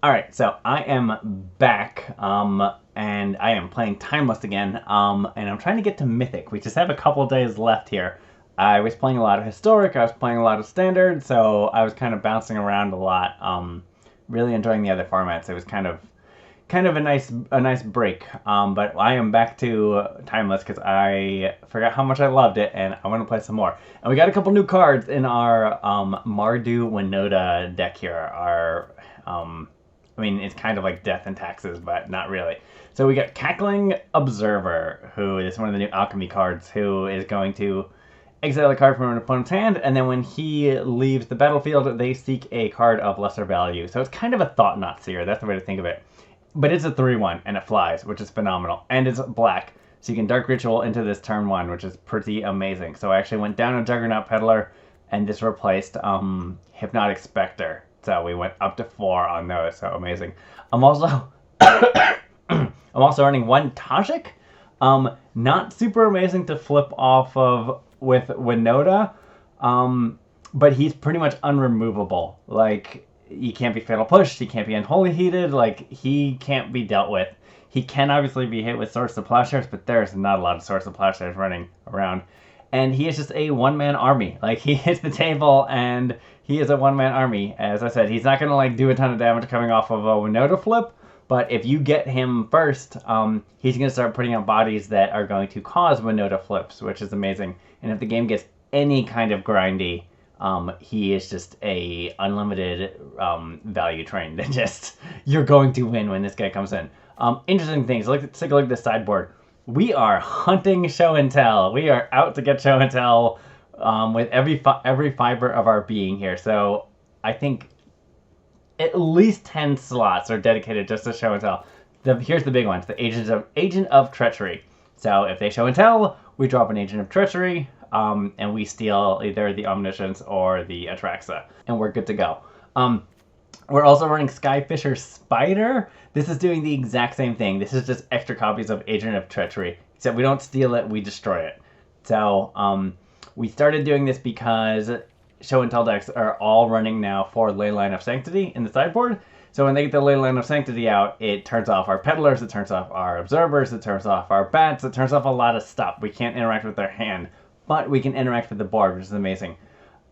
Alright, so I am back, and I am playing Timeless again, and I'm trying to get to Mythic. We just have a couple days left here. I was playing a lot of Historic, I was playing a lot of Standard, so I was kind of bouncing around a lot, really enjoying the other formats. It was kind of a nice break, but I am back to Timeless because I forgot how much I loved it, and I want to play some more. And we got a couple new cards in our Mardu Winota deck here, I mean, it's kind of like Death and Taxes, but not really. So we got Cackling Observer, who is one of the new Alchemy cards, who is going to exile a card from an opponent's hand, and then when he leaves the battlefield, they seek a card of lesser value. So it's kind of a Thought-Knot Seer, that's the way to think of it. But it's a 3/1, and it flies, which is phenomenal. And it's black, so you can Dark Ritual into this turn 1, which is pretty amazing. So I actually went down a Juggernaut Peddler, and just replaced Hypnotic Spectre. So we went up to 4 on those, so amazing. I'm also I'm also running one Tajic. Not super amazing to flip off of with Winota, but he's pretty much unremovable. Like, he can't be Fatal Pushed, he can't be Unholy Heated, like, he can't be dealt with. He can obviously be hit with Swords to Plowshares, but there's not a lot of Swords to Plowshares running around. And he is just a one-man army. Like, he hits the table, and he is a one-man army. As I said, he's not going to, like, do a ton of damage coming off of a Winota flip, but if you get him first, he's going to start putting out bodies that are going to cause Winota flips, which is amazing. And if the game gets any kind of grindy, he is just a unlimited value train that just, you're going to win when this guy comes in. Interesting things. Let's take a look at the sideboard. We are hunting show and tell. We are out to get show and tell with every fiber of our being here. So I think at least 10 slots are dedicated just to show and tell. Here's the big ones: the Agent of Treachery. So if they show and tell, we drop an Agent of Treachery, and we steal either the Omniscience or the Atraxa, and we're good to go. We're also running Skyfisher Spider. This is doing the exact same thing. This is just extra copies of Agent of Treachery, except we don't steal it, we destroy it. So we started doing this because show and tell decks are all running now for Leyline of Sanctity in the sideboard. So when they get the Leyline of Sanctity out, it turns off our Peddlers, it turns off our Observers, it turns off our Bats, it turns off a lot of stuff. We can't interact with their hand, but we can interact with the board, which is amazing.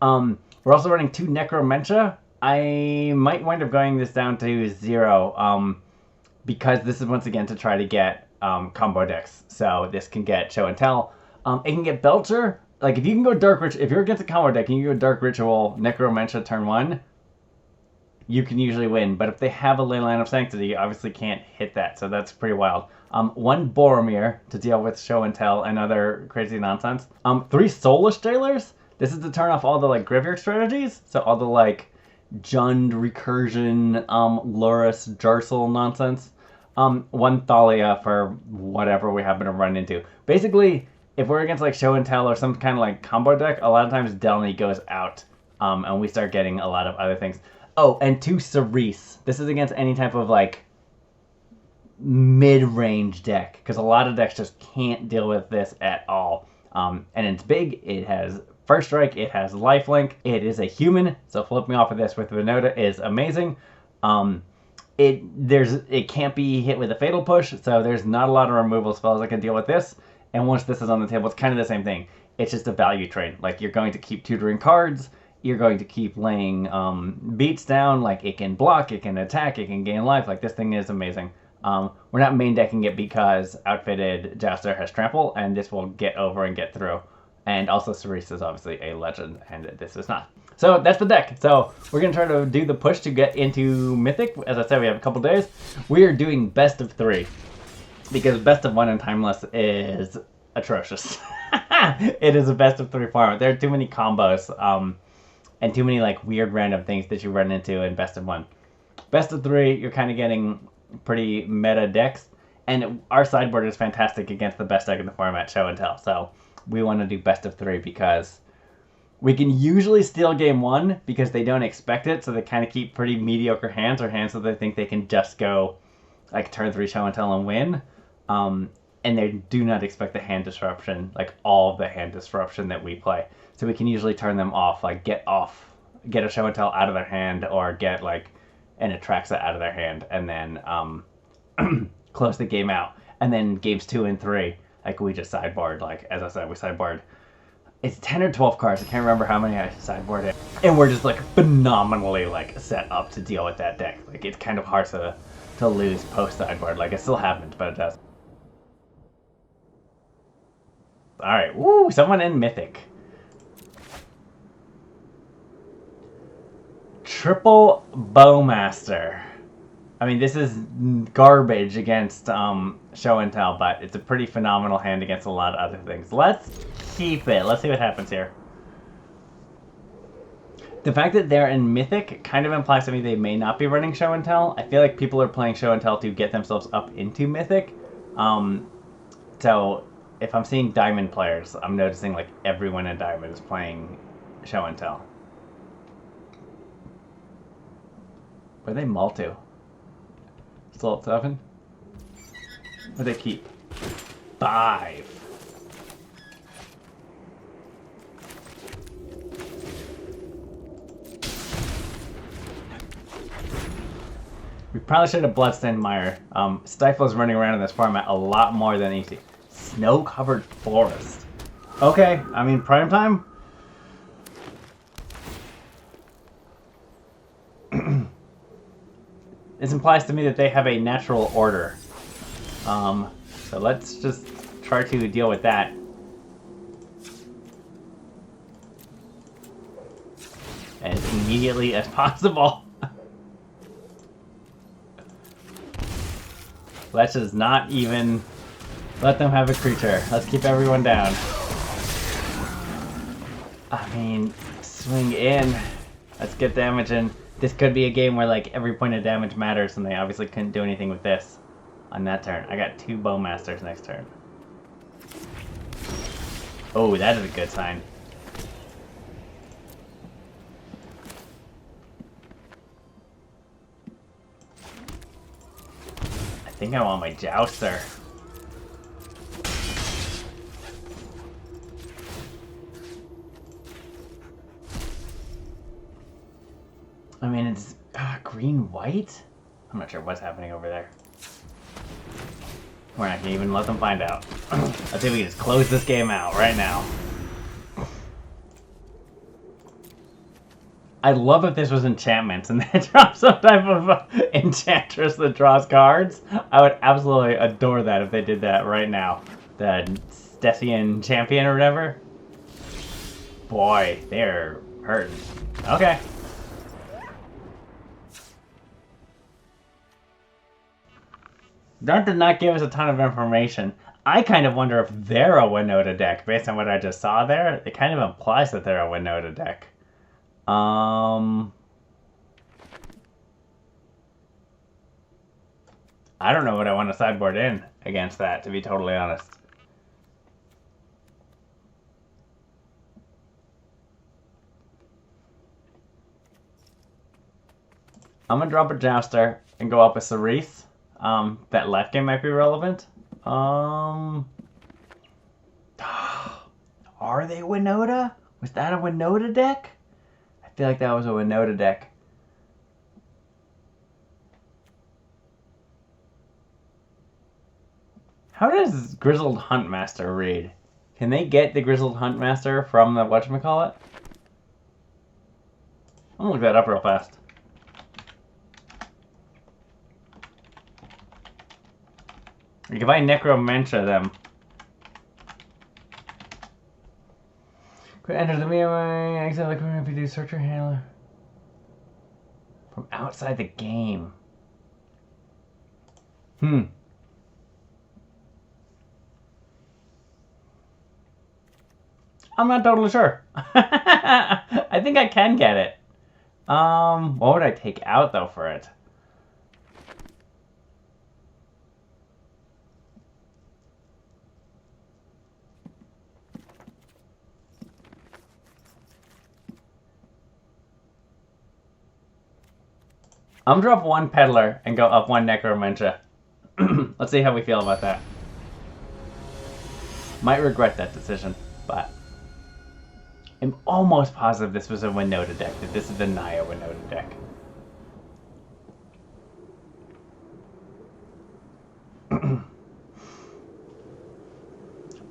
We're also running 2 Necromentia. I might wind up going this down to 0, because this is once again to try to get combo decks. So this can get show and tell. It can get Belcher. Like, if you can go Dark Ritual, if you're against a combo deck and you go Dark Ritual, Necromentia turn 1, you can usually win. But if they have a Leyline of Sanctity, you obviously can't hit that. So that's pretty wild. 1 Boromir to deal with show and tell and other crazy nonsense. 3 Soulless Jailers. This is to turn off all the, like, graveyard strategies. So all the, like, Jund, Recursion, Lurrus, Jarsel nonsense. 1 Thalia for whatever we happen to run into. Basically, if we're against, like, show and tell or some kind of, like, combo deck, a lot of times Delney goes out, and we start getting a lot of other things. Oh, and 2 Cerise. This is against any type of, like, mid-range deck, because a lot of decks just can't deal with this at all. And it's big. It has First Strike, it has Lifelink, it is a human, so flipping off of this with Winota is amazing. It can't be hit with a Fatal Push, so there's not a lot of removal spells that can deal with this. And once this is on the table, it's kind of the same thing. It's just a value train. Like, you're going to keep tutoring cards, you're going to keep laying beats down, like, it can block, it can attack, it can gain life. Like, this thing is amazing. We're not main decking it because Outfitted Jouster has Trample, and this will get over and get through. And also Cerise is obviously a legend, and this is not. So that's the deck. So we're going to try to do the push to get into Mythic. As I said, we have a couple days. We are doing best of 3. Because best of 1 in Timeless is atrocious. It is a best of 3 format. There are too many combos, and too many, like, weird random things that you run into in best of 1. Best of 3, you're kind of getting pretty meta decks. And our sideboard is fantastic against the best deck in the format, show and tell. So we want to do best of 3 because we can usually steal game 1 because they don't expect it, so they kind of keep pretty mediocre hands, or hands that they think they can just go, like, turn 3 show and tell and win. And they do not expect the hand disruption, like all the hand disruption that we play. So we can usually turn them off, like get a show and tell out of their hand, or get, like, and attracts it out of their hand, and then close the game out. And then games 2 and 3, like we just sideboard. Like as I said, we sideboard. It's 10 or 12 cards. I can't remember how many I sideboarded, and we're just like phenomenally like set up to deal with that deck. Like it's kind of hard to lose post sideboard. Like it still happens, but it does. All right, woo! Someone in Mythic. Triple Bowmaster. I mean, this is garbage against Show and Tell, but it's a pretty phenomenal hand against a lot of other things. Let's keep it. Let's see what happens here. The fact that they're in Mythic kind of implies to me they may not be running Show and Tell. I feel like people are playing Show and Tell to get themselves up into Mythic. So if I'm seeing Diamond players, I'm noticing like everyone in Diamond is playing Show and Tell. Where they mull to? Still at 7? What do they keep? 5. We probably should have Bloodstained Mire. Stifle's running around in this format a lot more than easy. Snow-covered forest. Okay, I mean, prime time? This implies to me that they have a natural order. So let's just try to deal with that. As immediately as possible. Let's just not even let them have a creature. Let's keep everyone down. I mean, swing in. Let's get damage in. This could be a game where like every point of damage matters, and they obviously couldn't do anything with this on that turn. I got 2 Bowmasters next turn. Oh, that is a good sign. I think I want my Jouster. I mean, it's green-white? I'm not sure what's happening over there. We're not going to even let them find out. Let's see if we can just close this game out right now. I'd love if this was enchantments and they drop some type of enchantress that draws cards. I would absolutely adore that if they did that right now. The Stessian champion or whatever. Boy, they're hurting. Okay. That did not give us a ton of information. I kind of wonder if they're a Winota deck based on what I just saw there. It kind of implies that they're a Winota deck. I don't know what I want to sideboard in against that, to be totally honest. I'm gonna drop a Jouster and go up a Cerise. That left game might be relevant. Are they Winota? Was that a Winota deck? I feel like that was a Winota deck. How does Grizzled Huntmaster read? Can they get the Grizzled Huntmaster from the whatchamacallit? I'm gonna look that up real fast. Like if I Necromantia them. Could enter the melee, exile like if you do searcher handler. From outside the game. I'm not totally sure. I think I can get it. What would I take out though for it? I'm gonna drop 1 Peddler and go up 1 Necromantia. Let's see how we feel about that. Might regret that decision, but I'm almost positive this was a Winota deck, that this is the Naya Winota deck.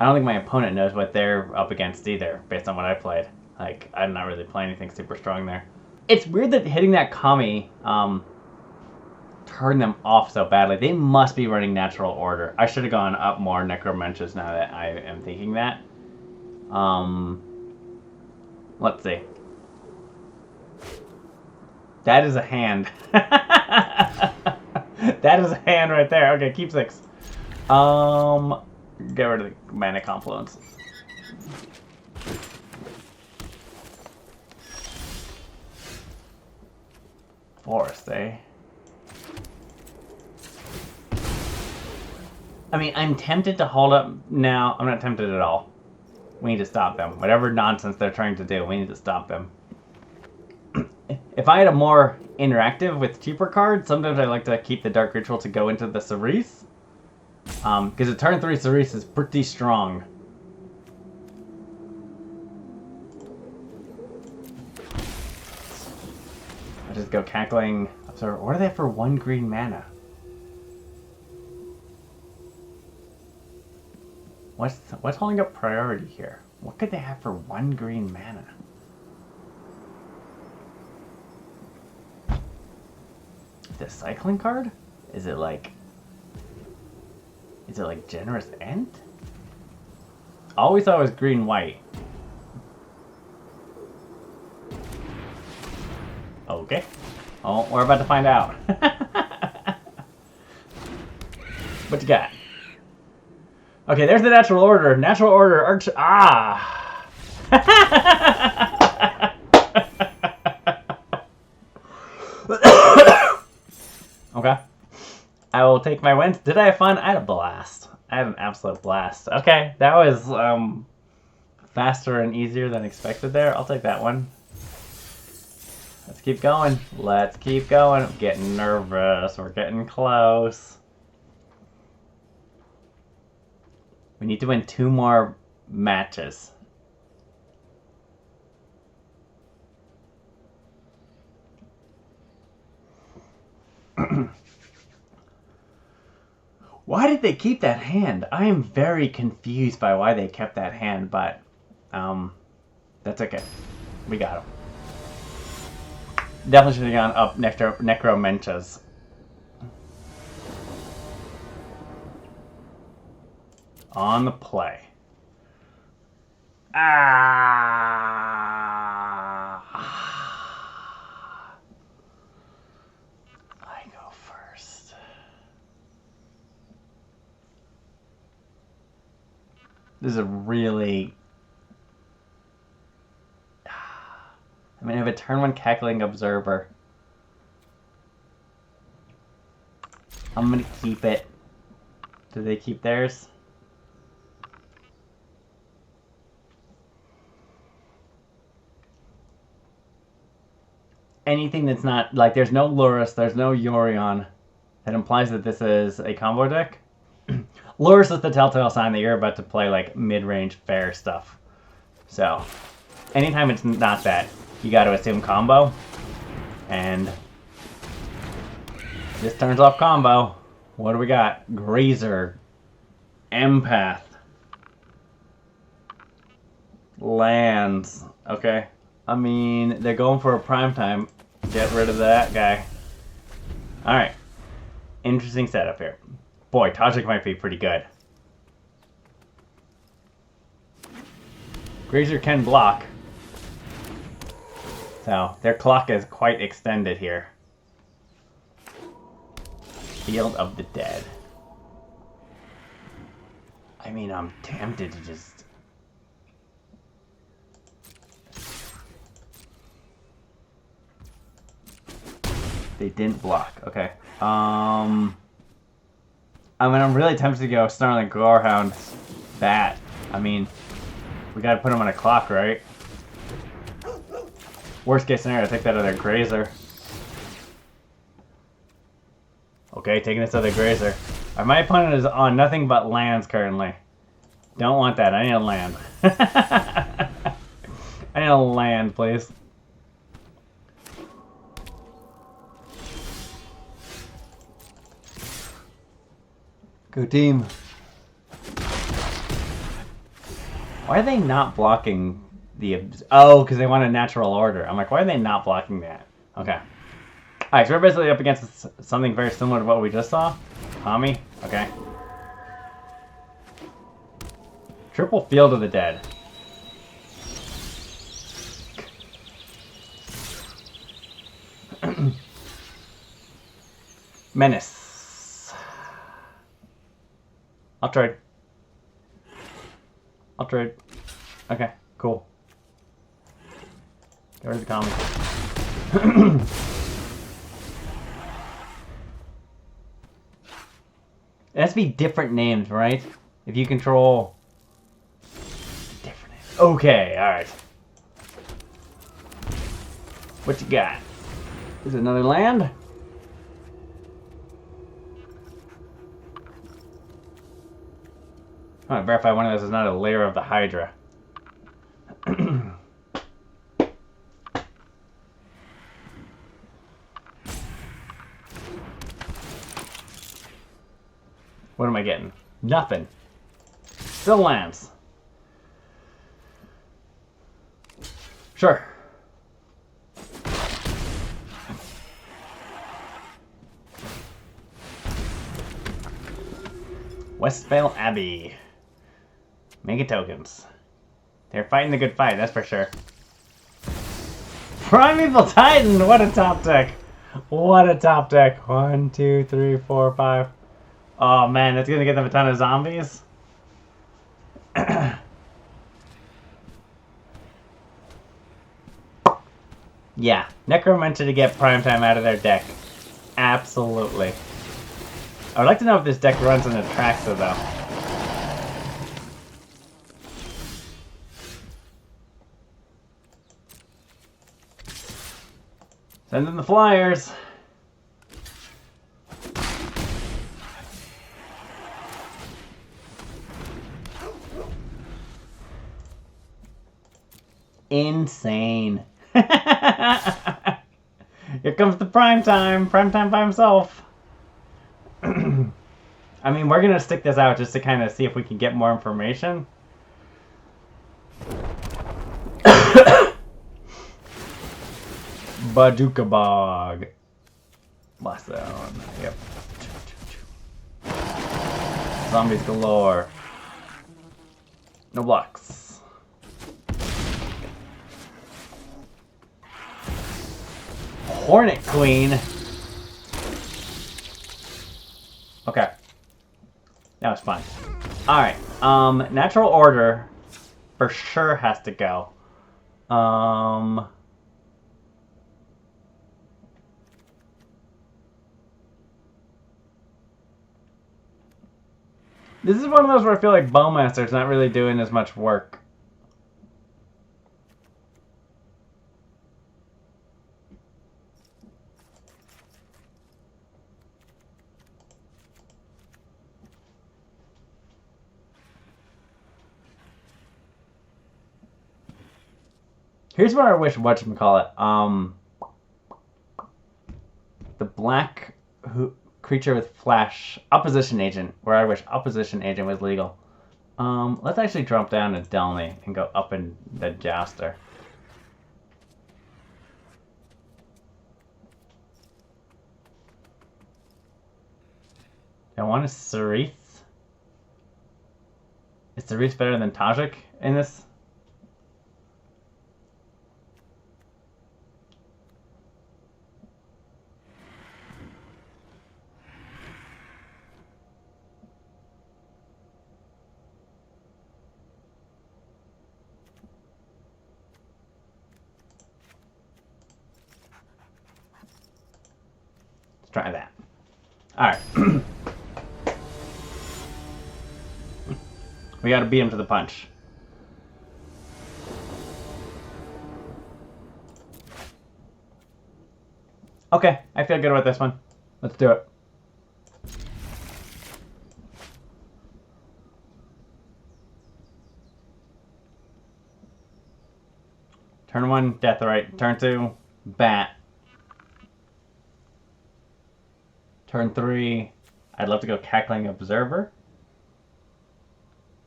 I don't think my opponent knows what they're up against either, based on what I played. Like, I'm not really playing anything super strong there. It's weird that hitting that Kami turned them off so badly. They must be running natural order. I should have gone up more Necromenches now that I am thinking that. Let's see. That is a hand. That is a hand right there. Okay, keep 6. Get rid of the Mana Confluence. Forest, eh? I mean, I'm tempted to hold up now. I'm not tempted at all. We need to stop them. Whatever nonsense they're trying to do, we need to stop them. If I had a more interactive with cheaper cards, sometimes I like to keep the Dark Ritual to go into the Cerise. Because a turn 3 Cerise is pretty strong. I'll just go Cackling Observer. What are they for 1 green mana? What's holding up priority here? What could they have for 1 green mana? The cycling card? Is it like Generous End? Always thought it was green-white. Okay. Oh, we're about to find out. What you got? Okay, there's the natural order. Natural order, arch. Ah! Okay. I will take my wins. Did I have fun? I had a blast. I had an absolute blast. Okay, that was faster and easier than expected there. I'll take that one. Let's keep going. Let's keep going. I'm getting nervous. We're getting close. We need to win 2 more matches. Why did they keep that hand? I am very confused by why they kept that hand, but that's okay. We got him. Definitely should have gone up Necromenches. On the play. I go first. This is a really... I mean, I have a turn 1 Cackling Observer. I'm gonna keep it. Do they keep theirs? Anything that's not, like, there's no Lurrus, there's no Yorion. That implies that this is a combo deck. Lurrus is the telltale sign that you're about to play, like, mid-range fair stuff. So, anytime it's not that, you gotta assume combo. And this turns off combo. What do we got? Grazer. Empath. Lands. Okay. I mean, they're going for a primetime. Get rid of that guy. Alright. Interesting setup here. Boy, Tajic might be pretty good. Grazer can block. So, their clock is quite extended here. Field of the Dead. I mean, I'm tempted to just... They didn't block. Okay. I mean, I'm really tempted to go Snarling Gorehound Bat. I mean, we gotta put him on a clock, right? Worst case scenario, take that other Grazer. Okay, taking this other Grazer. My opponent is on nothing but lands currently. Don't want that. I need a land. I need a land, please. Go team. Why are they not blocking the... Oh, because they want a natural order. I'm like, why are they not blocking that? Okay. Alright, so we're basically up against something very similar to what we just saw. Tommy? Okay. Triple Field of the Dead. Menace. I'll trade. I'll trade. Okay, cool. Get rid of the Tommy. It has to be different names, right? If you control... Different names. Okay, alright. What you got? Is it another land? I want to verify one of those is not a layer of the Hydra. What am I getting? Nothing. Still lands. Sure. Westvale Abbey. Mega tokens. They're fighting the good fight, that's for sure. Primeval Titan! What a top deck! What a top deck. 1, 2, 3, 4, 5. Oh man, that's gonna get them a ton of zombies. Yeah, Necromancer to get Primetime out of their deck. Absolutely. I would like to know if this deck runs on Atraxa though. Send in the flyers. Insane. Here comes the Primetime. Primetime by himself. I mean, we're gonna stick this out just to kind of see if we can get more information. Baduka Bog. Blast zone. Yep. Zombies galore. No blocks. Hornet Queen. Okay. That was fun. Alright. Natural Order for sure has to go. This is one of those where I feel like Bowmaster's not really doing as much work. Here's where I wish whatchamacallit, the black creature with flash opposition agent, where I wish opposition agent was legal. Let's actually drop down to Delney and go up in the Jouster. I want a Cerise. Is Cerise better than Tajic in this? Let's try that. Alright. We gotta beat him to the punch. Okay, I feel good about this one. Let's do it. Turn 1, Deathrite. Turn 2, Bat. Turn 3, I'd love to go Cackling Observer.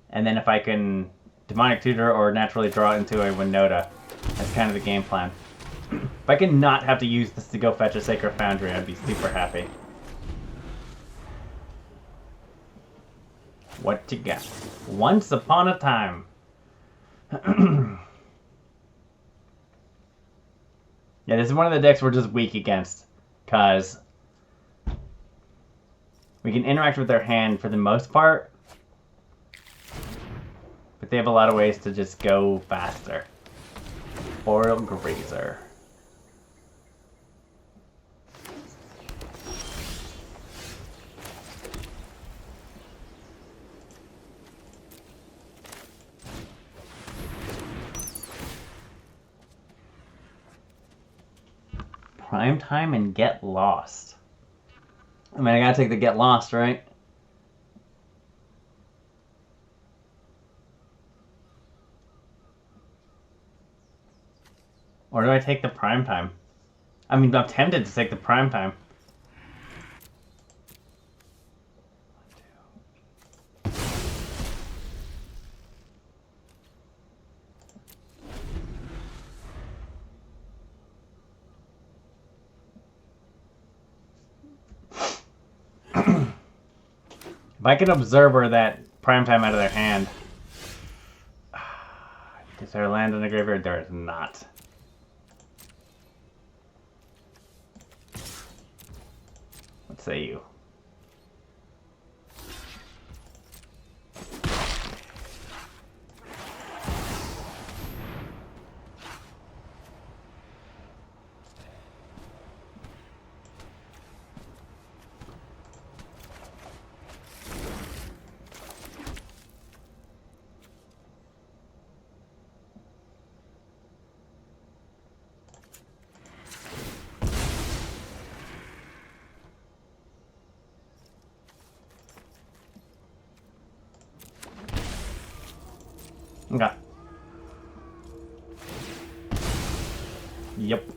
And then if I can Demonic Tutor or naturally draw into a Winota. That's kind of the game plan. If I can not have to use this to go fetch a Sacred Foundry, I'd be super happy. What you got? Once upon a time. Yeah, this is one of the decks we're just weak against. Because we can interact with their hand for the most part. But they have a lot of ways to just go faster. Boreal Grazer. Prime time and Get Lost. I mean, I gotta take the Get Lost, right? Or do I take the prime time? I mean, I'm tempted to take the prime time. If I can Observer that prime time out of their hand. Is there a land in the graveyard? There is not. What say you? Okay. Yep.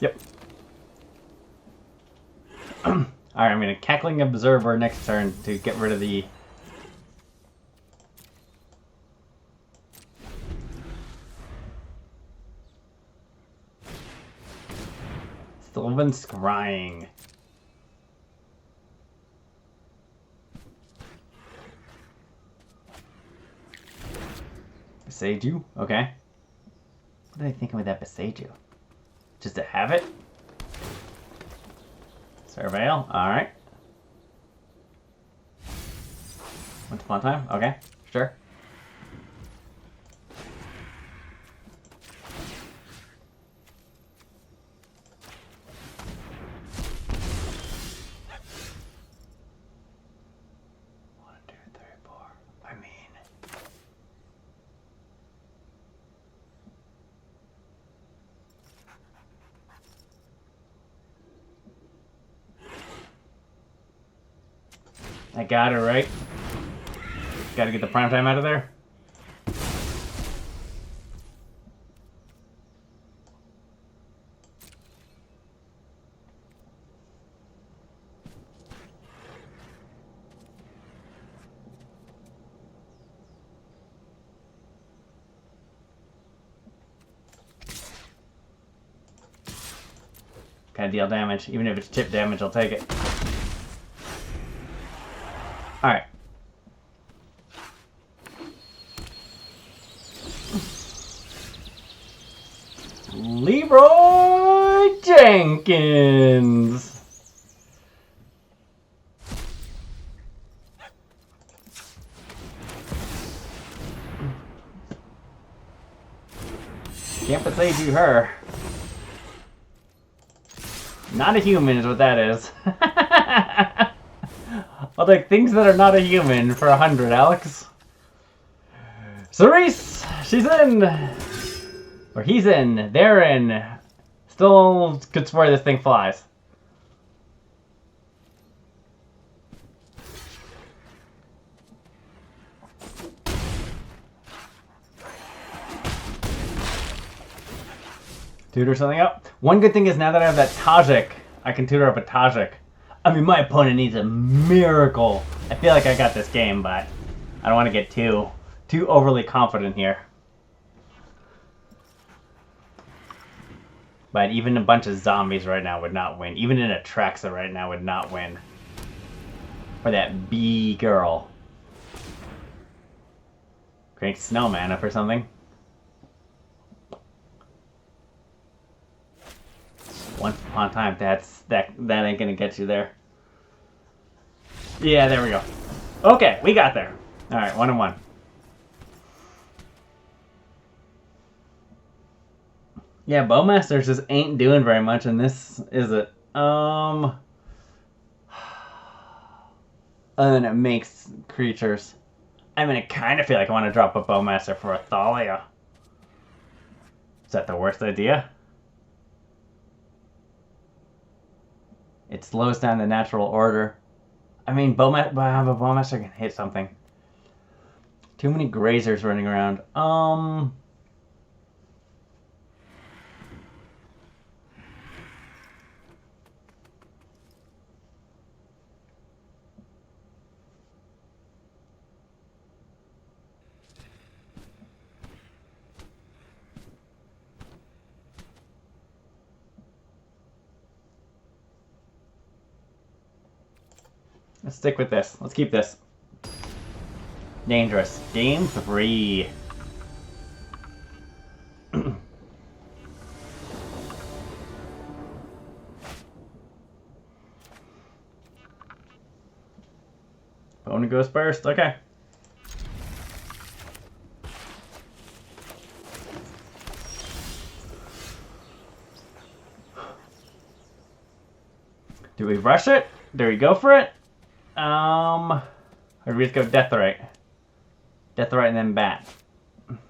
Yep. Alright, I'm gonna Cackling Observer next turn to get rid of the... Sylvan Scrying. Beseiju? Okay. What are they thinking with that Beseiju? Just to have it? Surveil? Alright. Once upon a time? Okay. Sure. I got it, right? Gotta get the prime time out of there. Gotta deal damage. Even if it's chip damage, I'll take it. Alright. Leroy Jenkins! Can't Beseiju her. Not a human is what that is. I'll take things that are not a human for 100, Alex. Cerise! She's in! Or he's in. They're in. Still could swear this thing flies. Tutor something up. One good thing is now that I have that Tajic, I can tutor up a Tajic. I mean, my opponent needs a miracle. I feel like I got this game, but I don't want to get too overly confident here. But even a bunch of zombies right now would not win. Even an Atraxa right now would not win. Or that bee girl. Create snow mana for something. Once upon a time, that ain't gonna get you there. Yeah, there we go. Okay, we got there. Alright, 1-1. Yeah, Bowmasters just ain't doing very much, and this is it. Other than it makes creatures. I mean, I kind of feel like I want to drop a Bowmaster for a Thalia. Is that the worst idea? It slows down the natural order. I mean, Bowmaster can hit something. Too many grazers running around. Let's stick with this. Let's keep this. Dangerous. Game 3. Opponent goes first. Okay. Do we rush it? Do we go for it? Or do we just go Deathrite? Deathrite and then Bat?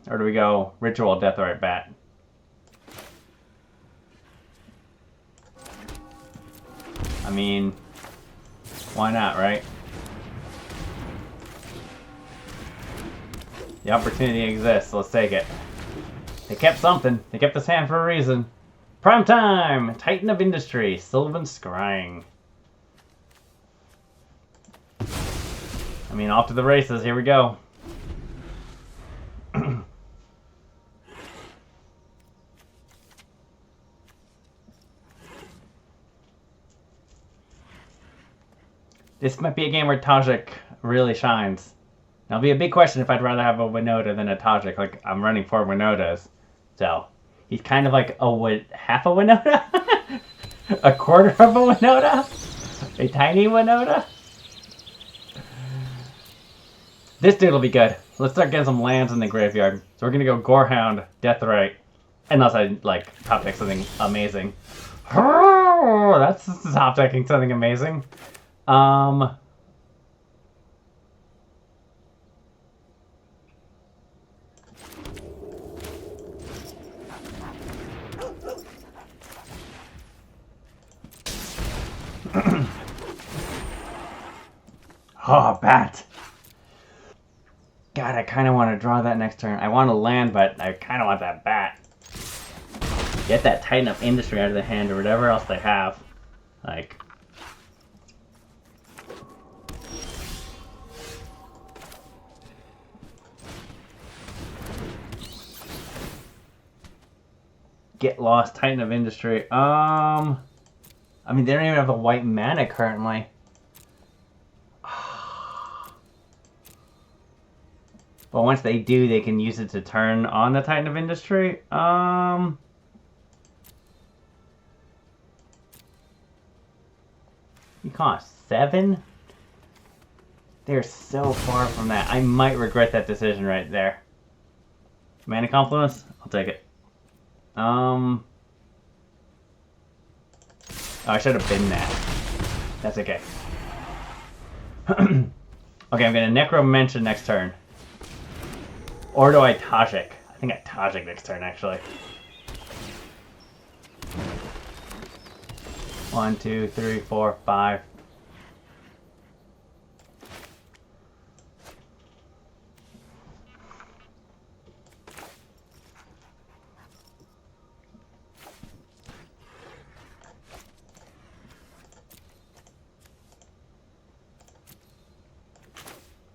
Or do we go Ritual Deathrite Bat? I mean, why not, right? The opportunity exists, let's take it. They kept something. They kept this hand for a reason. Prime time! Titan of Industry, Sylvan Scrying. I mean, off to the races, here we go. This might be a game where Tajic really shines. Now, it'll be a big question if I'd rather have a Winota than a Tajic. Like, I'm running 4 Winotas. So, he's kind of like half a Winota? A quarter of a Winota? A tiny Winota? This dude will be good. Let's start getting some lands in the graveyard. So we're going to go Gorehound, Deathrite. Unless I, like, top deck something amazing. That's top decking something amazing. Oh, Bat. God, I kind of want to draw that next turn. I want to land, but I kind of want that Bat. Get that Titan of Industry out of the hand or whatever else they have. Like... Get lost, Titan of Industry. I mean, they don't even have the white mana currently. But once they do, they can use it to turn on the Titan of Industry. You cost 7? They're so far from that. I might regret that decision right there. Mana Confluence? I'll take it. Oh, I should have been that. That's okay. Okay, I'm going to Necro Mention next turn. Or do I Tajic? I think I Tajic next turn, actually. 1, 2, 3, 4, 5.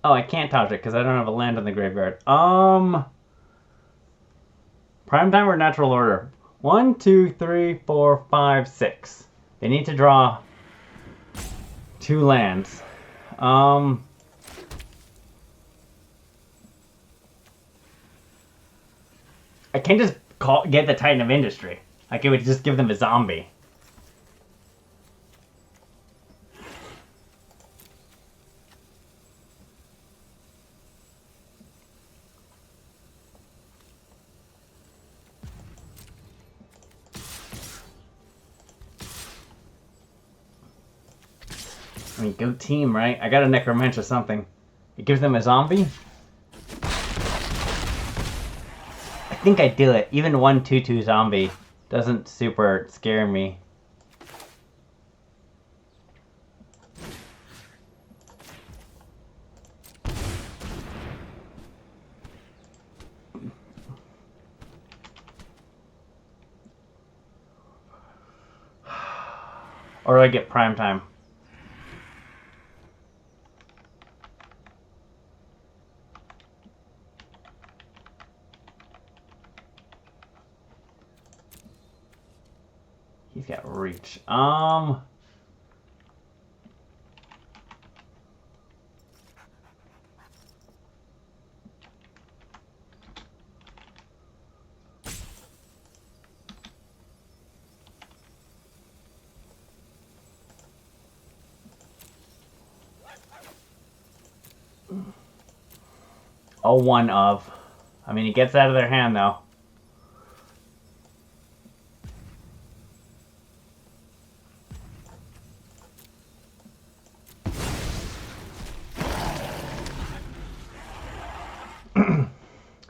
Oh, I can't touch it because I don't have a land in the graveyard. Prime time or natural order? 1, 2, 3, 4, 5, 6. They need to draw 2 lands. I can't just get the Titan of Industry. Like, it would just give them a zombie. I mean, go team, right? I got a Necromancer something. It gives them a zombie? I think I do it. Even 1/2/2 zombie doesn't super scare me. Or do I get prime time? He's got reach. A 1 of. I mean, he gets out of their hand, though.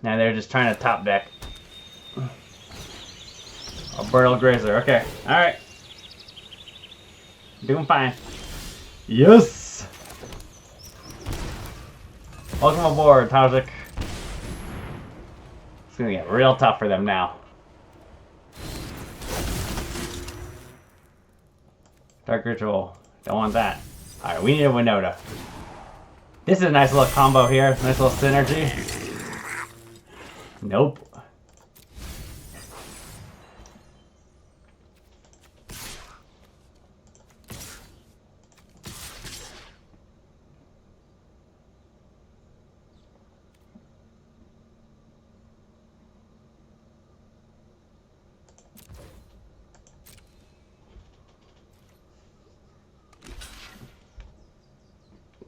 Now they're just trying to top deck. A Brittle Grazer. Okay. Alright. Doing fine. Yes! Welcome aboard, Tajic. It's gonna get real tough for them now. Dark Ritual. Don't want that. Alright, we need a Winota. This is a nice little combo here. Nice little synergy. Nope.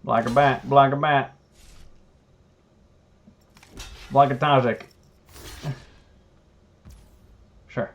Block a bat, block a bat. Block a Tajic. Sure.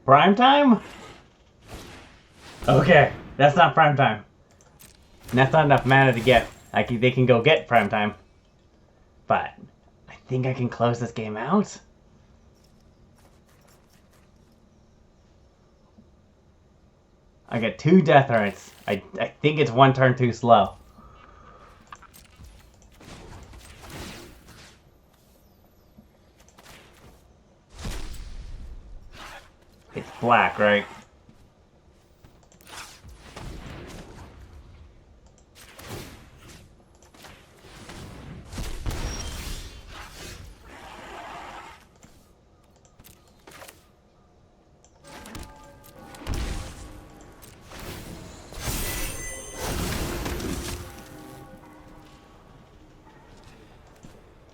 Prime time? Okay, that's not prime time. And that's not enough mana to get. They can go get prime time. But I think I can close this game out. I got 2 Deathrites. I think it's 1 turn too slow. It's black, right?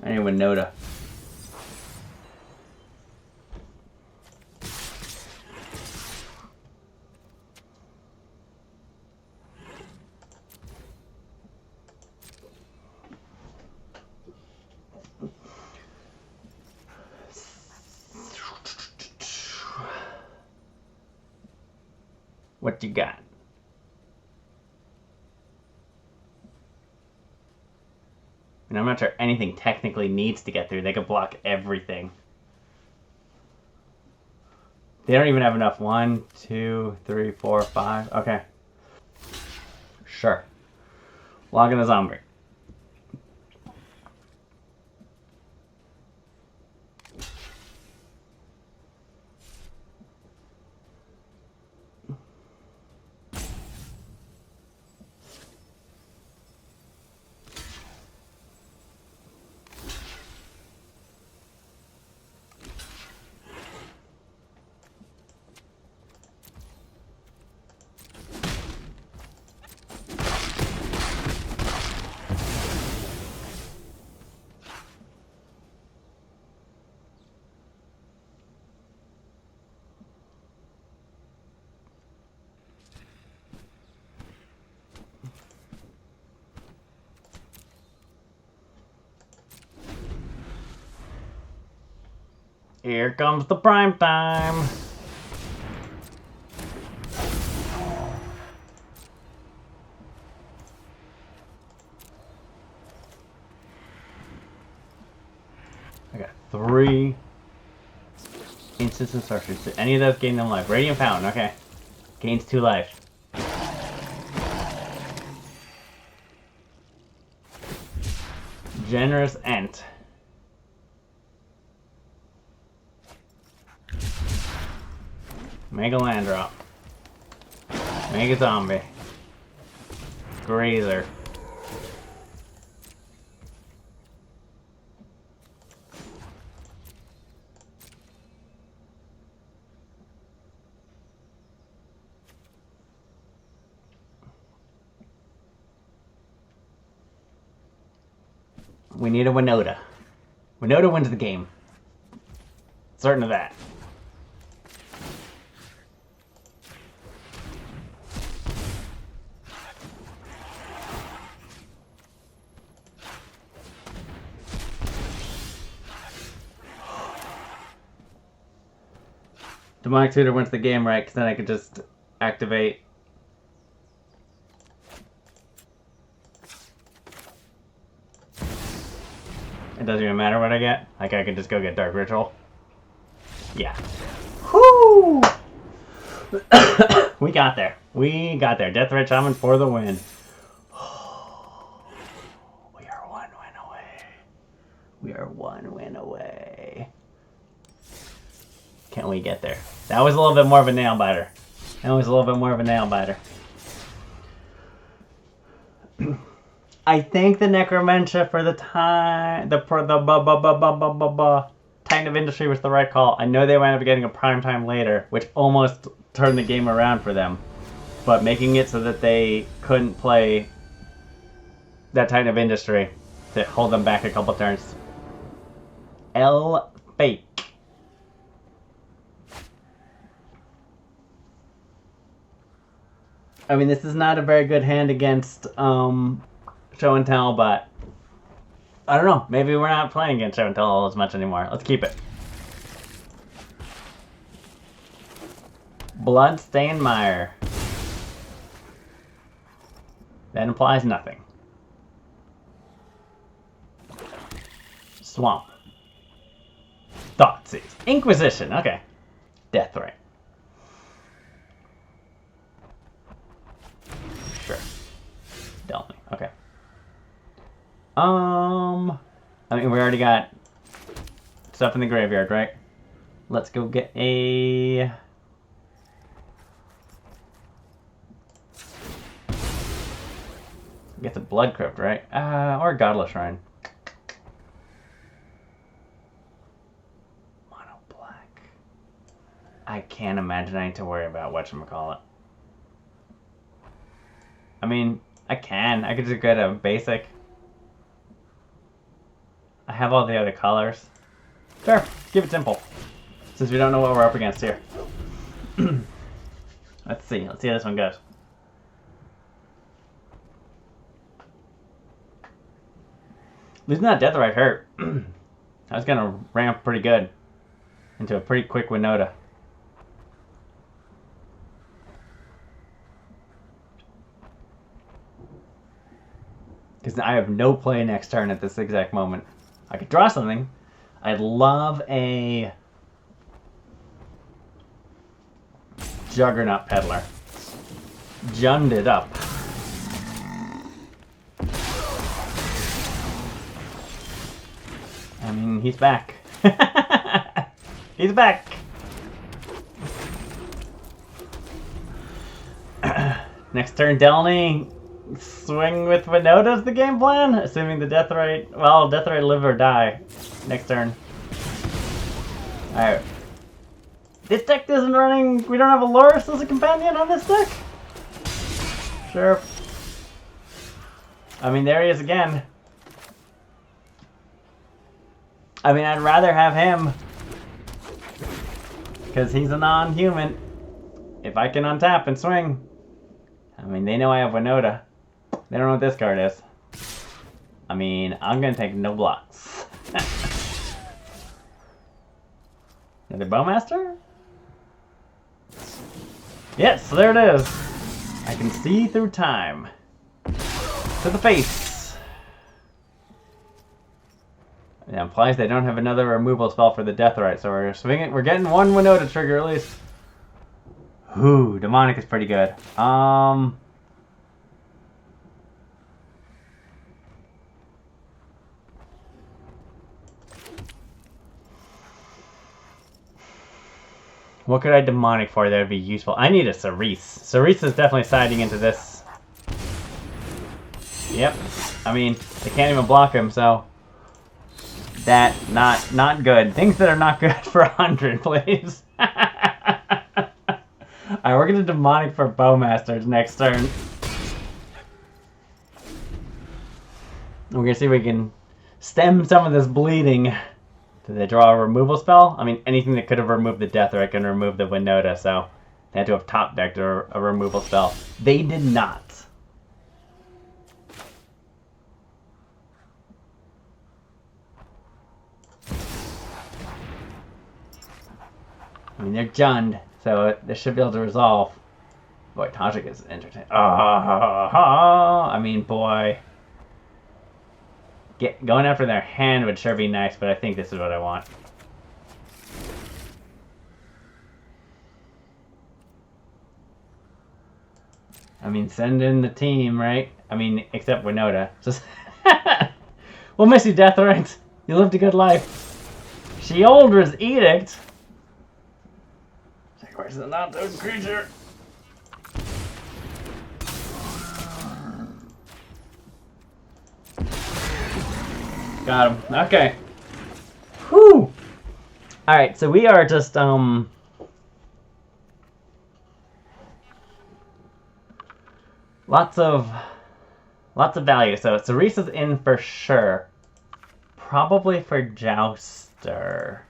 I need Winota. What you got? And I'm not sure anything technically needs to get through. They could block everything. They don't even have enough. 1, 2, 3, 4, 5. Okay. Sure. Log in a zombie. Here comes the prime time. I got 3 instants and sorceries. Did any of those gain them life? Radiant Fountain, okay. Gains 2 life. Generous Ent. Mega Land Drop. Mega Zombie. Grazer. We need a Winota. Winota wins the game. Certain of that. Demonic Tutor wins the game, right? Because then I could just activate. It doesn't even matter what I get. Like I could just go get Dark Ritual. Yeah. Whoo! We got there. We got there. Deathrite Shaman for the win. We are 1 win away. We are 1 win away. Can we get there? That was a little bit more of a nail biter. That was a little bit more of a nail biter. I think the Necromentia for the time, Titan of Industry was the right call. I know they wound up getting a prime time later, which almost turned the game around for them. But making it so that they couldn't play that Titan of Industry to hold them back a couple turns. Fake. I mean, this is not a very good hand against Show and Tell, but I don't know. Maybe we're not playing against Show and Tell as much anymore. Let's keep it. Bloodstained Mire. That implies nothing. Swamp. Thoughtseize. Inquisition. Okay. Deathrite. Sure. Delney. Okay. I mean, we already got stuff in the graveyard, right? Let's go get a... Get the Blood Crypt, right? Or a Godless Shrine. Mono black. I can't imagine I need to worry about whatchamacallit. I mean, I could just get a basic. I have all the other colors. Sure, keep it simple. Since we don't know what we're up against here. Let's see how this one goes. Losing that Deathrite hurt. I was gonna ramp pretty good into a pretty quick Winota. Because I have no play next turn at this exact moment. I could draw something. I'd love a Juggernaut Peddler. Junned it up. I mean, he's back. He's back! Next turn, Delney. Swing with Winota's the game plan? Assuming the Deathrite... Well, Deathrite live or die. Next turn. Alright. This deck isn't running... We don't have a Loris as a companion on this deck? Sure. I mean, there he is again. I mean, I'd rather have him. Because he's a non-human. If I can untap and swing. I mean, they know I have Winota. They don't know what this card is. I mean, I'm gonna take no blocks. Another Bowmaster? Yes, there it is. I can see through time. To the face. It implies they don't have another removal spell for the Deathrite, so we're swinging. We're getting one Winota trigger at least. Ooh, Demonic is pretty good. What could I Demonic for that would be useful? I need a Cerise. Cerise is definitely siding into this. Yep. I mean, they can't even block him, so... That, not good. Things that are not good for 100, please. Alright, we're gonna Demonic for Bowmasters next turn. We're gonna see if we can stem some of this bleeding. Did they draw a removal spell? I mean, anything that could have removed the Deathrite can remove the Winota, so they had to have top decked a removal spell. They did not. I mean, they're Junned, so they should be able to resolve. Boy, Tajic is entertaining. I mean, boy. Going after their hand would sure be nice, but I think this is what I want. I mean, send in the team, right? I mean, except Winota. Just we'll miss you, Deathrite. You lived a good life. Sheoldra's Edict. Where's the non-toad creature? Got him. Okay. Whew. Alright, so we are just, lots of value. So Cerise is in for sure. Probably for Jouster.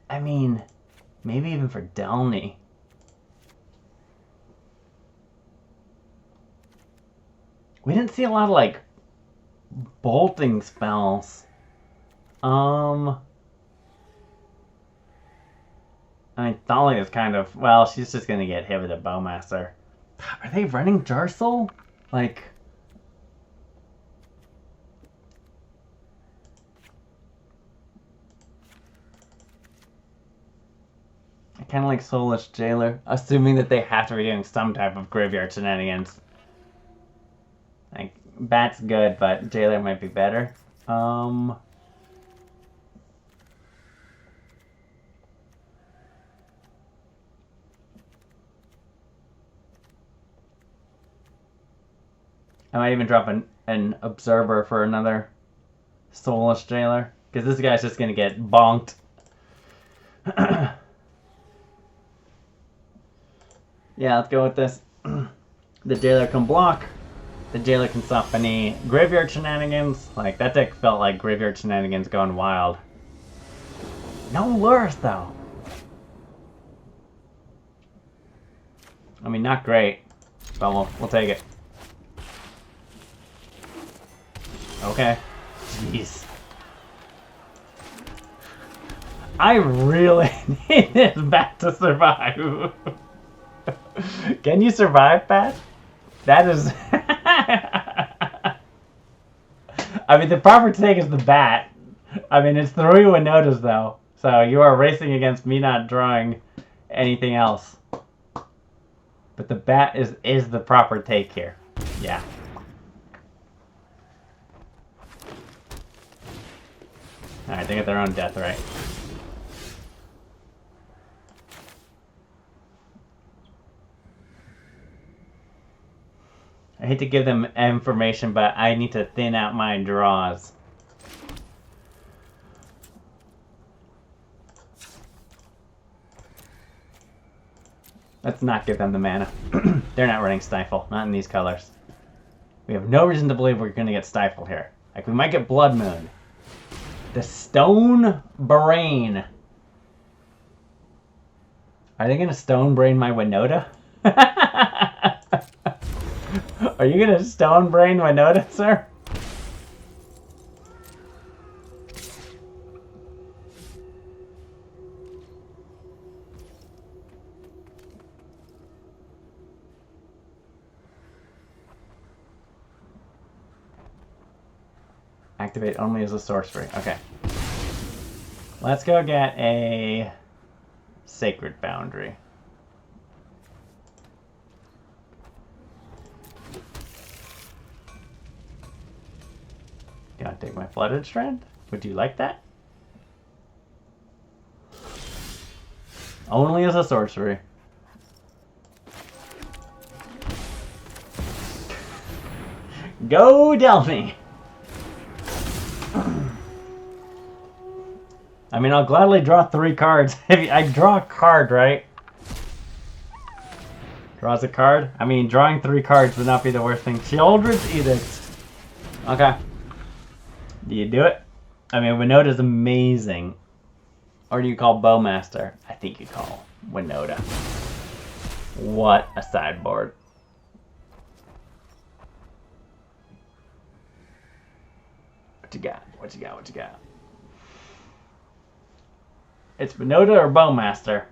I mean, maybe even for Delney. We didn't see a lot of, like, bolting spells. I mean, Thalia is kind of... Well, she's just going to get hit with a Bowmaster. Are they running Jarsoul? Like... I kind of like Soulless Jailer, assuming that they have to be doing some type of graveyard shenanigans. Like, Bat's good, but Jailer might be better. I might even drop an Observer for another Soulless Jailer, because this guy's just going to get bonked. Yeah, let's go with this. The Jailer can block. The Jailer can stop any graveyard shenanigans. Like, that deck felt like graveyard shenanigans going wild. No lures, though. I mean, not great. But we'll take it. Okay. Jeez. I really need this bat to survive. Can you survive, Bat? That is... I mean, the proper take is the Bat. I mean, it's 3 Winotas, though. So you are racing against me not drawing anything else. But the bat is the proper take here. Yeah. Alright, they get their own death, right? I hate to give them information, but I need to thin out my draws. Let's not give them the mana. They're not running Stifle, not in these colors. We have no reason to believe we're going to get Stifle here. Like, we might get Blood Moon. The Stone Brain. Are they going to Stone Brain my Winota? Are you going to Stone Brain Winota, sir? Activate only as a sorcery. Okay. Let's go get a Sacred Foundry. Can I take my Flooded Strand? Would you like that? Only as a sorcery. Go Delney! I mean, I'll gladly draw 3 cards. I draw a card, right? Draws a card? I mean, drawing 3 cards would not be the worst thing. Children's Edict. Okay. Do you do it? I mean, Winota's amazing. Or do you call Bowmaster? I think you call Winota. What a sideboard. What you got? What you got? What you got? It's Winota or Bowmaster.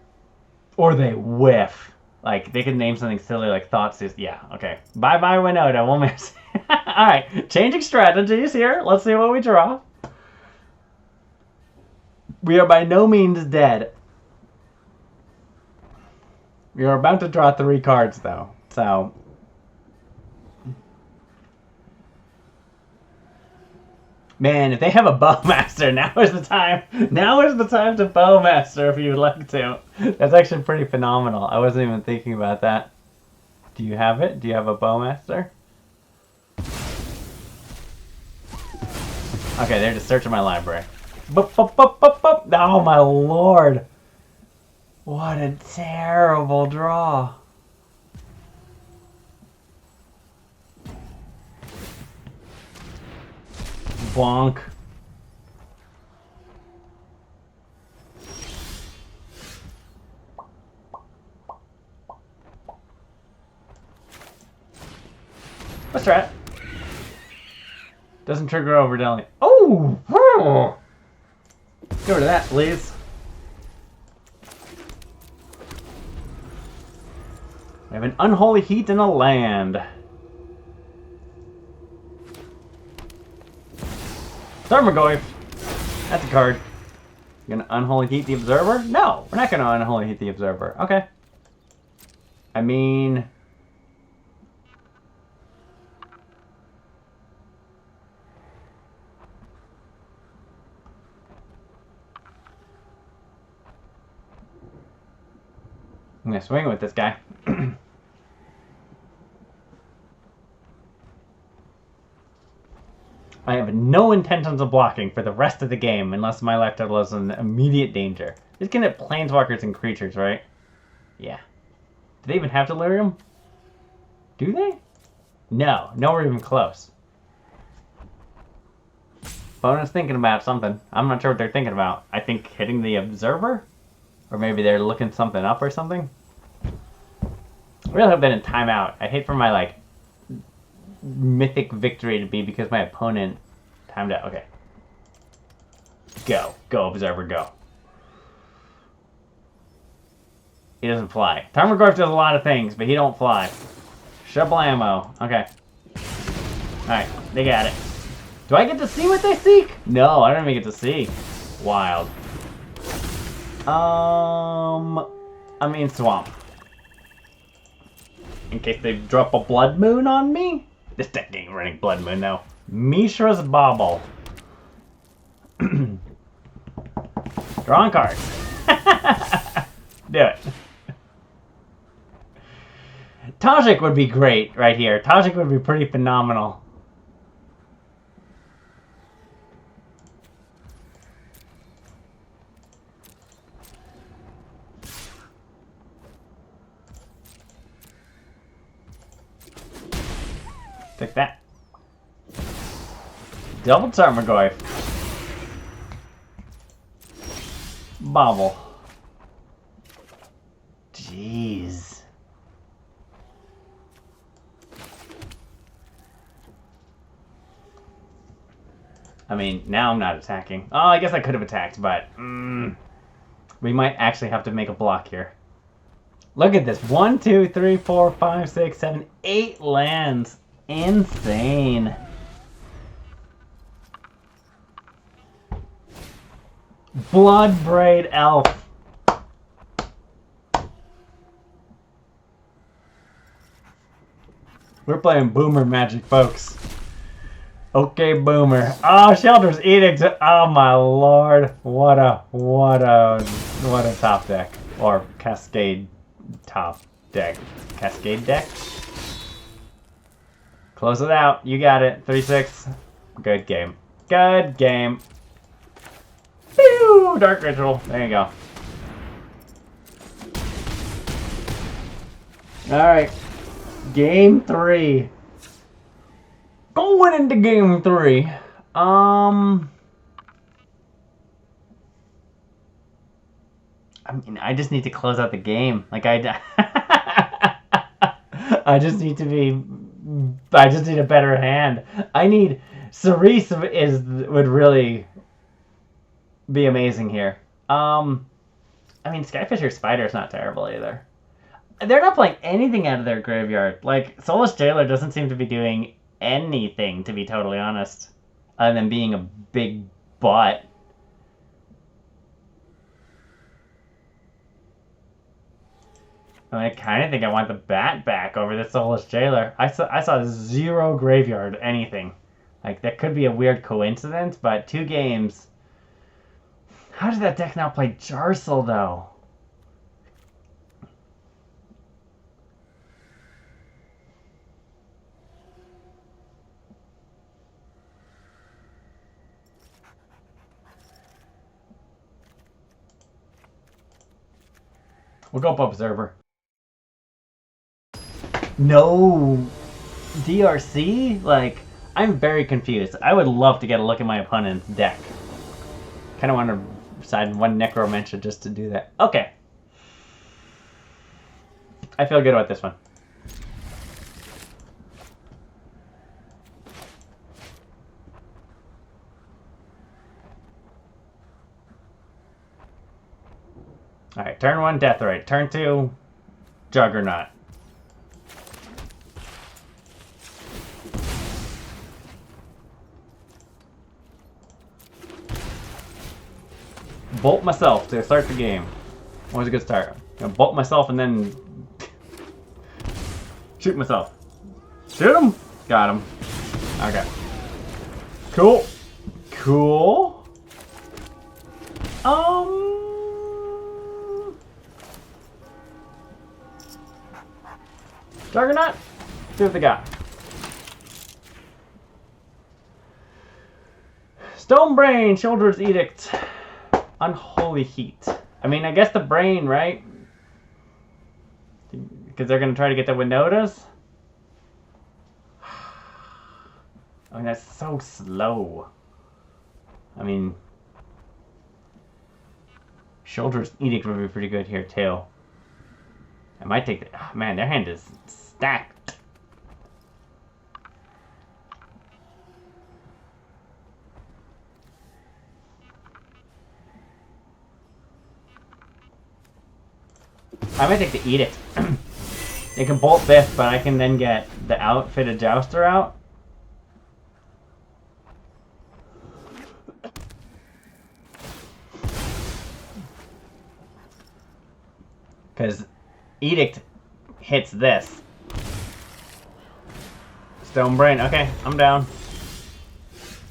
Or they whiff. Like, they could name something silly like Thoughtseize. Yeah, okay. Bye-bye Winota. We'll miss. Alright, changing strategies here. Let's see what we draw. We are by no means dead. We are about to draw 3 cards, though. So... Man, if they have a Bowmaster, now is the time. Now is the time to Bowmaster if you would like to. That's actually pretty phenomenal. I wasn't even thinking about that. Do you have it? Do you have a Bowmaster? Okay, they're just searching my library. Boop, boop, boop, boop, boop. Oh my lord. What a terrible draw. Bonk. Let's try it. Doesn't trigger over Delney. Oh! Get rid of that, please. We have an Unholy Heat and a land. Tarmogoyf. That's a card. You gonna Unholy Heat the Observer? No, we're not gonna Unholy Heat the Observer. Okay. I mean... I'm gonna swing with this guy. I have no intentions of blocking for the rest of the game unless my life total is in immediate danger. Just gonna hit planeswalkers and creatures, right? Yeah. Do they even have Delirium? Do they? No, nowhere even close. Opponent's thinking about something. I'm not sure what they're thinking about. I think hitting the Observer? Or maybe they're looking something up or something? I really hope they didn't time out. I hate for my, like, mythic victory to be because my opponent timed out. Okay. Go. Go, Observer, go. He doesn't fly. Tarmogoyf does a lot of things, but he don't fly. Shablamo. Okay. Alright, they got it. Do I get to see what they seek? No, I don't even get to see. Wild. I mean swamp. in case they drop a Blood Moon on me. This deck ain't running Blood Moon though. Mishra's Bauble. Drawing cards. Do it. Tajic would be great right here. Tajic would be pretty phenomenal. Take that. Double Tarmogoyf. Bobble. Jeez. I mean, now I'm not attacking. Oh, I guess I could have attacked, but we might actually have to make a block here. Look at this. 1, 2, 3, 4, 5, 6, 7, 8 lands. Insane. Bloodbraid Elf. We're playing Boomer Magic, folks. Okay, Boomer. Oh, Shelter's Edict. Oh my lord. What a top deck. Or Cascade top deck. Cascade deck? Close it out. You got it. 3-6. Good game. Good game. Pew! Dark Ritual. There you go. Alright. Game 3. Going into game 3. I mean, I just need to close out the game. Like, I just need to be... I just need a better hand. I need... Cerise would really be amazing here. I mean, Skyfisher Spider's not terrible either. They're not playing anything out of their graveyard. Like, Soulless Jailer doesn't seem to be doing anything, to be totally honest, other than being a big butt. I mean, I kind of think I want the Bat back over the Soulless Jailer. I saw 0 graveyard anything. Like, that could be a weird coincidence, but 2 games. How does that deck now play Jarsel, though? We'll go up Observer. No DRC? Like, I'm very confused. I would love to get a look at my opponent's deck. Kind of want to decide one Necromancer just to do that. Okay. I feel good about this one. Alright, turn 1, Deathrite. Turn 2, Juggernaut. Bolt myself to start the game. Always a good start. I'm gonna bolt myself and then shoot myself. Shoot him! Got him. Okay. Cool. Cool. Juggernaut? See what they got. Stone Brain, Shoulder's Edict. Unholy Heat. I mean, I guess the Brain, right? Because they're going to try to get the Winotas? I mean, that's so slow. I mean, Shoulder's Edict would be pretty good here, too. I might take the... Oh, man, their hand is stacked. I might take the Edict. They can bolt this, but I can then get the Outfitted Jouster out. Because Edict hits this. Stone Brain. Okay, I'm down.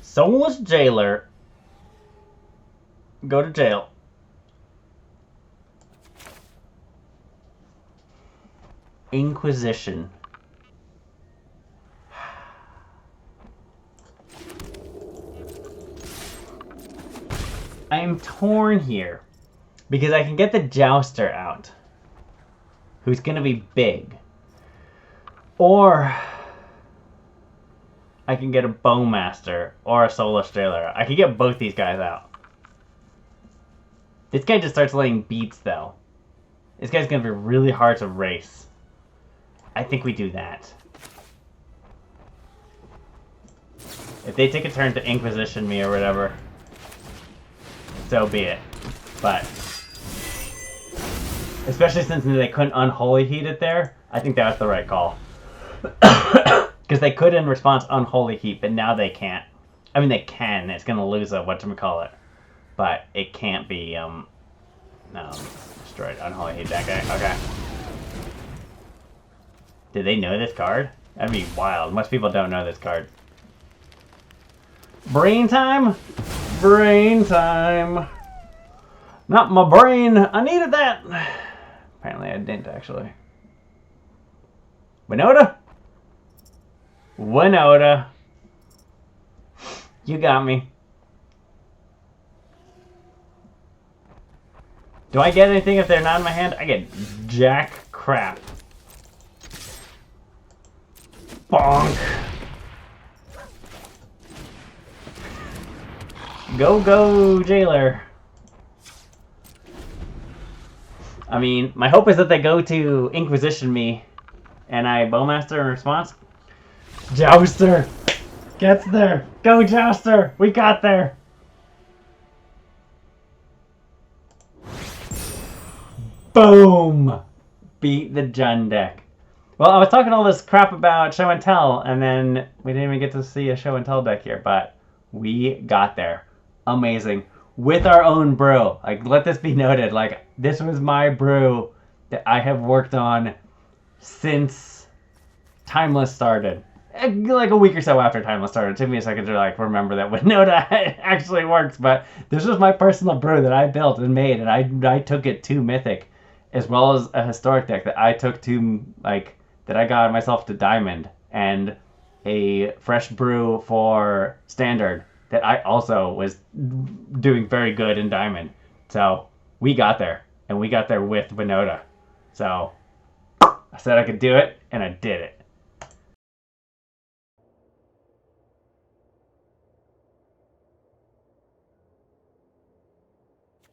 Soulless Jailer. Go to jail. Inquisition. I am torn here because I can get the Jouster out, who's going to be big, or I can get a Bowmaster or a Soulless Jailer. I can get both these guys out. This guy just starts laying beats, though. This guy's going to be really hard to race. I think we do that. If they take a turn to Inquisition me or whatever, so be it. But especially since they couldn't Unholy Heat it there, I think that was the right call. Because they could in response Unholy Heat, but now they can't. I mean, they can. It's going to lose a whatchamacallit. But it can't be, no, destroyed. Unholy Heat that guy. Okay. Did they know this card? That'd be wild. Most people don't know this card. Brain time? Brain time. Not my brain. I needed that. Apparently I didn't, actually. Winota? Winota. You got me. Do I get anything if they're not in my hand? I get jack crap. Bonk. Go, Jailer. I mean, my hope is that they go to Inquisition me and I Bowmaster in response. Jouster gets there. Go, Jouster. We got there. Boom. Beat the Jund deck. Well, I was talking all this crap about show and tell, and then we didn't even get to see a show and tell deck here, but we got there. Amazing. With our own brew. Like, let this be noted. Like, this was my brew that I have worked on since Timeless started. Like a week or so after Timeless started. It took me a second to like remember that Winota actually works, but this was my personal brew that I built and made, and I took it to Mythic, as well as a historic deck that I took to, like, that I got myself to Diamond, and a fresh brew for Standard that I also was doing very good in Diamond. So we got there, and we got there with Winota. So I said I could do it, and I did it.